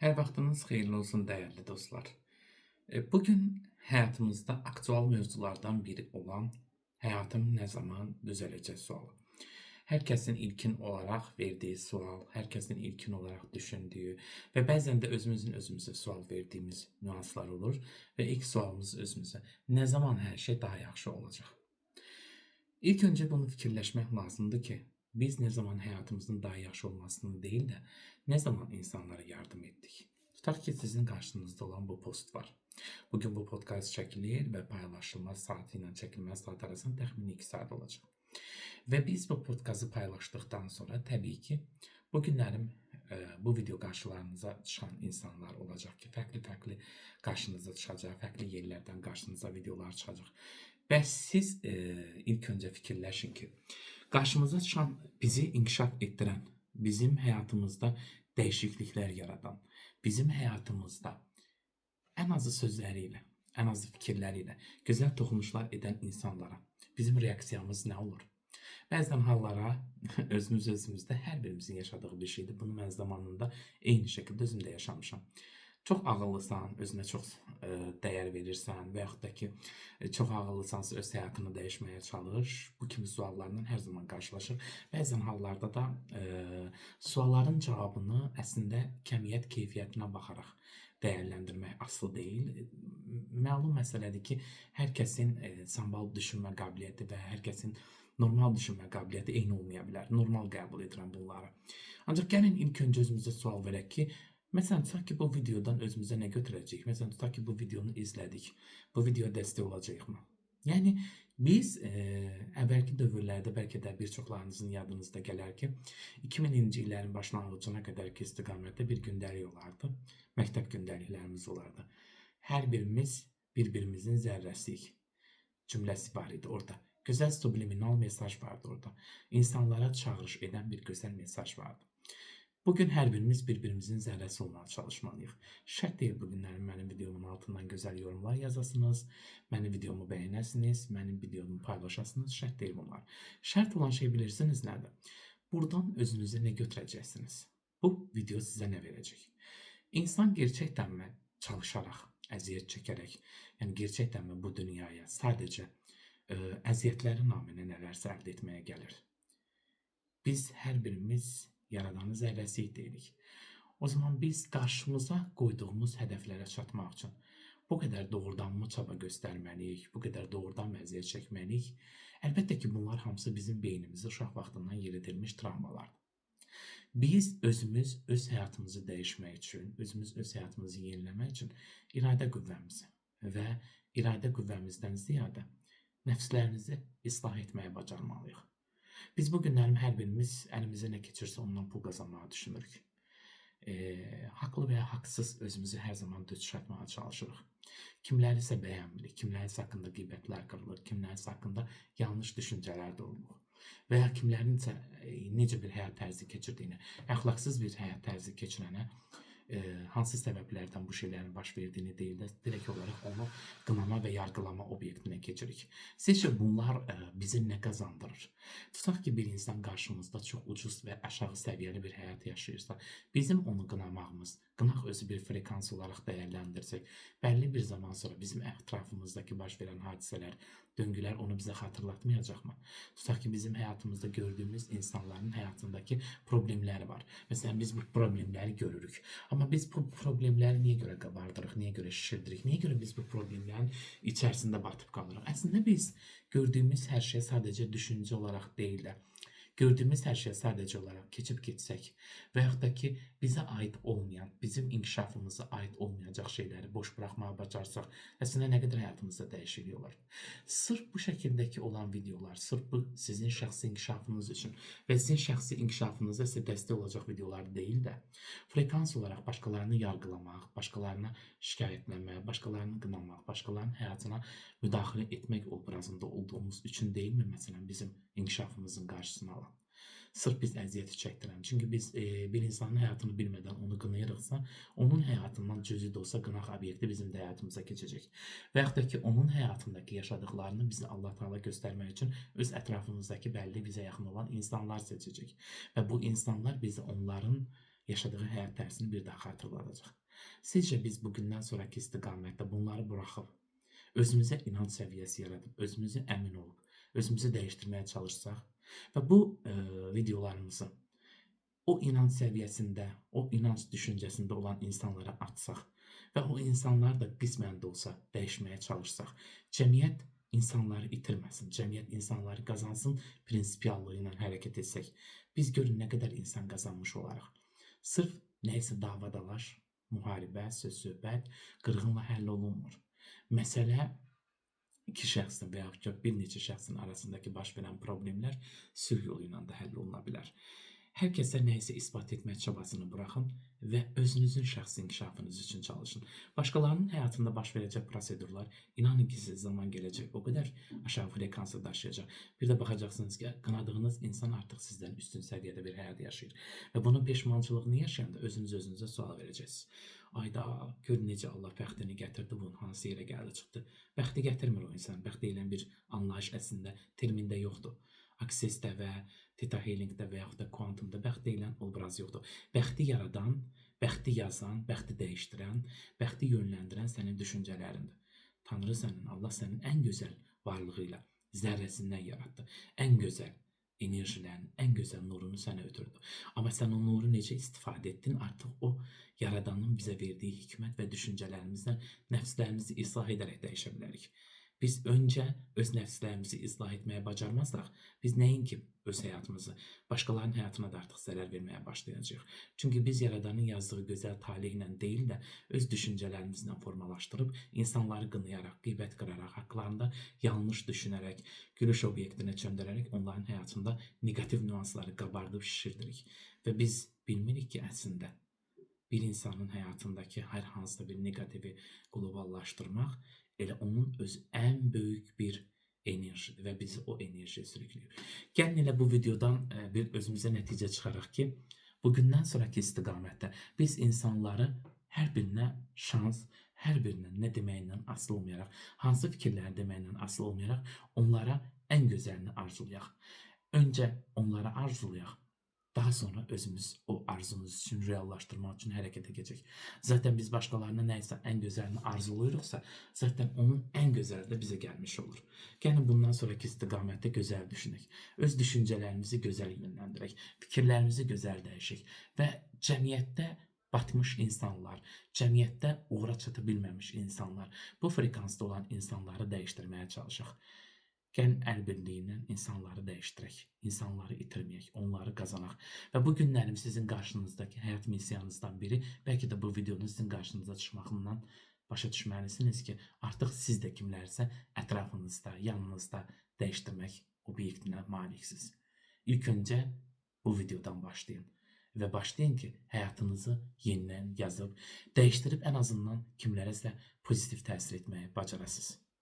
Hər vaxtınız xeyirli olsun dəyərli dostlar. Bugün həyatımızda aktual mövzulardan biri olan həyatım nə zaman düzələcək sualı. Hər kəsin ilkin olaraq verdiyi sual, hər kəsin ilkin olaraq düşündüyü və bəzən də özümüzə sual verdiyimiz nüanslar olur və ilk sualımız özümüzə: nə zaman hər şey daha yaxşı olacaq? İlk öncə bunu fikirləşmək lazımdır ki, biz nə zaman həyatımızın daha yaxşı olmasını deyil də, nə zaman insanlara yardım etdik. Tutaq ki, sizin qarşınızda olan bu post var. Bugün bu podkast çəkilir və paylaşılma saatı ilə çəkilmə saat arasında təxminən 2 saat olacaq. Və biz bu podkastı paylaşdıqdan sonra təbii ki, bu günlərim bu video qarşılarınıza çıxan insanlar olacaq ki, fərqli-fərqli qarşınıza çıxacaq, fərqli yerlərdən qarşınıza videolar çıxacaq. Bəs siz ilk öncə fikirləşin ki, qarşımıza çıxan, bizi inkişaf etdirən, bizim həyatımızda dəyişikliklər yaradan, bizim həyatımızda ən azı sözləri ilə, ən azı fikirləri ilə gözəl toxunuşlar edən insanlara bizim reaksiyamız nə olur? Bəzən hallara özümüzdə hər birimizin yaşadığı bir şeydir. Bunu mən zamanında eyni şəkildə özüm də yaşamışam. Çox ağıllısan, özünə çox dəyər verirsən və yaxud da ki, çox ağıllısansa öz həyatını dəyişməyə çalış. Bu kimi suallarla hər zaman qarşılaşır. Bəzən hallarda da sualların cavabını əslində kəmiyyət keyfiyyətinə baxaraq dəyərləndirmək asılı deyil. Məlum məsələdir ki, hər kəsin sambal düşünmə qabiliyyəti və hər kəsin normal düşünmə qabiliyyəti eyni olmaya bilər. Normal qəbul edirəm bunları. Ancaq gəlin ilk öncə özümüzə sual verək ki, məsələn, tutaq ki, bu videodan özümüzə nə götürəcəyik? Məsələn, tutaq ki, bu videonu izlədik. Bu videoya dəstək olacağıq mı? Yəni, biz əvvəlki dövrlərdə bəlkə də bir çoxlarınızın yadınızda gələr ki, 2000-ci illərin başlanğıcına qədərki istiqamətdə bir gündəlik olardı. Məktəb gündəliklərimiz olardı. Hər birimiz bir-birimizin zərrəsiyik cümləsi var idi orada. Gözəl subliminal mesaj vardı orada. İnsanlara çağırış edən bir gözəl mesaj vardı. Bugün hər birimiz bir-birimizin zərrəsi olmağa çalışmalıyıq. Şərt deyil bu günlərin mənim videomun altından gözəl yorumlar yazasınız, mənim videomu bəyənəsiniz, mənim videomu paylaşasınız, şərt deyil bunlar. Şərt olan şey bilirsiniz nədir? Buradan özünüzə nə götürəcəksiniz? Bu video sizə nə verəcək? İnsan gerçəkdənmi çalışaraq, əziyyət çəkərək, yəni gerçəkdənmi bu dünyaya sadəcə əziyyətləri naminə nələrsə əldə etməyə gəlir? Biz hər birimiz Yaradanın zərrəsiyik deyirik. O zaman biz qarşımıza qoyduğumuz hədəflərə çatmaq üçün bu qədər doğrudanmı çaba göstərməliyik, bu qədər doğrudan əziyyət çəkməliyik? Əlbəttə ki, bunlar hamısı bizim beynimizdə uşaq vaxtından yeridilmiş travmalardır. Biz özümüz öz həyatımızı dəyişmək üçün, özümüz öz həyatımızı yeniləmək üçün iradə qüvvəmizi və iradə qüvvəmizdən ziyadə nəfslərimizi islah etməyə bacarmalıyıq. Biz bu günlərim hər birimiz əlimizə nə keçirsə ondan pul qazanmağa düşünürük. Haqlı və ya haqsız özümüzü hər zaman düz çıxartmağa çalışırıq. Kimlərisə bəyənmirik, kimlərisə haqqında qeybətlər qırılır, kimlərisə haqqında yanlış düşüncələr də olur. Və ya kimlərinsə necə bir həyat tərzi keçirdiyini, əxlaqsız bir həyat tərzi keçirənə hansı səbəblərdən bu şeylərin baş verdiyini deyil də, direkt olaraq onu qınama və yargılama obyektinə keçirik. Sizcə bunlar bizi nə qazandırır? Tutaq ki, bir insan qarşımızda çox ucuz və aşağı səviyyəli bir həyat yaşayırsa, bizim onu qınamağımız, qınaq özü bir frekans olaraq dəyərləndirsək, bəlli bir zaman sonra bizim ətrafımızdakı baş verən hadisələr, döngülər onu bizə xatırlatmayacaqmı? Tutaq ki, bizim həyatımızda gördüyümüz insanların həyatındakı problemləri var. Məsələn, biz bu problemləri görürük. Amma biz bu problemləri niyə görə qabardırıq, niyə görə şişirdirik, niyə görə biz bu problemlərin içərisində batıb qalırıq? Əslində biz gördüyümüz hər şey sadəcə düşüncə olaraq deyil də, gördüyümüz hər şey sadəcə olaraq keçib getsək və yaxud da ki, bizə aid olmayan, bizim inkişafımıza aid olmayacaq şeyləri boş buraxmağa bacarsaq, əslində nə qədər həyatımızda dəyişiklik olar. Sırf bu şəkildəki olan videolar, sırf bu sizin şəxsi inkişafınız üçün və sizin şəxsi inkişafınıza sizə dəstək olacaq videolar deyil də, frekans olaraq başqalarını yargılamaq, başqalarına şikayətlənmək, başqalarını qınamaq, başqalarının həyatına müdaxilə etmək obrazında olduğumuz üçün deyilmi, məsələn, bizim inkişafımızın qarşısını alan? Sırf biz əziyyəti çəkdirən. Çünki biz bir insanın həyatını bilmədən onu qınayırıqsa, onun həyatından cüzi də olsa qınaq obyekti bizim də həyatımıza keçəcək. Və yaxud da ki, onun həyatındakı yaşadıqlarını bizə Allah Taala göstərmək üçün öz ətrafımızdakı bəlli bizə yaxın olan insanlar seçəcək. Və bu insanlar bizə onların yaşadığı həyat tərzini bir daha xatırladacaq. Sizcə biz bugündən sonraki istiqamətdə bunları buraxıb, özümüzə inanc səviyyəsi yaradıb, özümüzü əmin olub, özümüzü dəyişdirməyə çalışsaq və bu videolarımızı o inanc səviyyəsində, o inanc düşüncəsində olan insanlara atsaq və o insanlar da qismən də olsa dəyişməyə çalışsaq, cəmiyyət insanları itirməsin, cəmiyyət insanları qazansın prinsipiallığı ilə hərəkət etsək, biz görün nə qədər insan qazanmış olaraq. Sırf nəysə davadalaş, müharibə, söz-söhbət, qırğınla həll olunmur. Məsələ iki şəxsin və yaxud ki, bir neçə şəxsin arasındakı baş verən problemlər sülh yolu ilə də həll oluna bilər. Hər kəsə nəyisə isbat etmək çabasını buraxın və özünüzün şəxsi inkişafınız üçün çalışın. Başqalarının həyatında baş verəcək prosedurlar, inanın ki, siz zaman gələcək, o qədər aşağı frekansı daşıyacaq. Bir də baxacaqsınız ki, qınadığınız insan artıq sizdən üstün səviyyədə bir həyat yaşayır. Və bunun peşmançılığını yaşayanda özünüzə sual verəcəksiniz. Ayda, gör necə Allah bəxtini gətirdi, bunun hansı yerə gəldi, çıxdı. Bəxti gətirmir o insan, bəxt deyilən bir anlayış əslində termində yoxdur. Aksesdə və Theta Healingdə və yaxud da kuantumda bəxt deyilən obraz yoxdur. Bəxti yaradan, bəxti yazan, bəxti dəyişdirən, bəxti yönləndirən sənin düşüncələrindir. Tanrı sənin, Allah sənin ən gözəl varlığı ilə zərrəsindən yaratdı. Ən gözəl enerjilərin, ən gözəl nurunu sənə ötürdü. Amma sən o nuru necə istifadə etdin? Artıq o yaradanın bizə verdiyi hikmət və düşüncələrimizlə nəfslərimizi islah edərək dəyişə bilərik. Biz öncə öz nəfslərimizi islah etməyə bacarmazsaq, biz nəinki öz həyatımızı, başqalarının həyatına da artıq zərər verməyə başlayacağıq. Çünki biz yaradanın yazdığı gözəl talih ilə deyil də, öz düşüncələrimizlə formalaşdırıb, insanları qınayaraq, qeybət qıraraq, haqlarında yanlış düşünərək, gülüş obyektinə çöndürərək onların həyatında negativ nüansları qabardıb şişirdirik. Və biz bilmirik ki, əslində bir insanın həyatındakı hər hansısa bir negativi qloballaşdırmaq elə onun öz ən böyük bir enerjidir və bizi o enerjiyə sürükləyir. Gəlin elə bu videodan bir özümüzə nəticə çıxaraq ki, bugündən sonraki istiqamətdə biz insanları hər birinə şans, hər birinə nə deməyindən asılı olmayaraq, hansı fikirləri deməyindən asılı olmayaraq onlara ən gözəlini arzulayaq. Öncə onlara arzulayaq. Daha sonra özümüz o arzumuz üçün, reallaşdırmaq üçün hərəkətə keçək. Zaten biz başqalarına nəysə ən gözəlini arzulayırıqsa, zaten onun ən gözəli də bizə gəlmiş olur. Gəlin bundan sonraki istiqamətdə gözəl düşünək. Öz düşüncələrimizi gözəl yönləndirək, fikirlərimizi gözəl dəyişək və cəmiyyətdə batmış insanlar, cəmiyyətdə uğura çata bilməmiş insanlar, bu frekansda olan insanları dəyişdirməyə çalışaq. Gəlin əl birliyi ilə insanları dəyişdirək, insanları itirməyək, onları qazanaq. Və bu günlərim sizin qarşınızdakı həyat missiyanızdan biri, bəlkə də bu videonun sizin qarşınıza çıxmağından başa düşməlisiniz ki, artıq siz də kimlərsə ətrafınızda, yanınızda dəyişdirmək obyektinə maliksiniz. İlk öncə bu videodan başlayın və başlayın ki, həyatınızı yenidən yazıb, dəyişdirib ən azından kimlərəsə pozitiv təsir etməyi bacarasınız.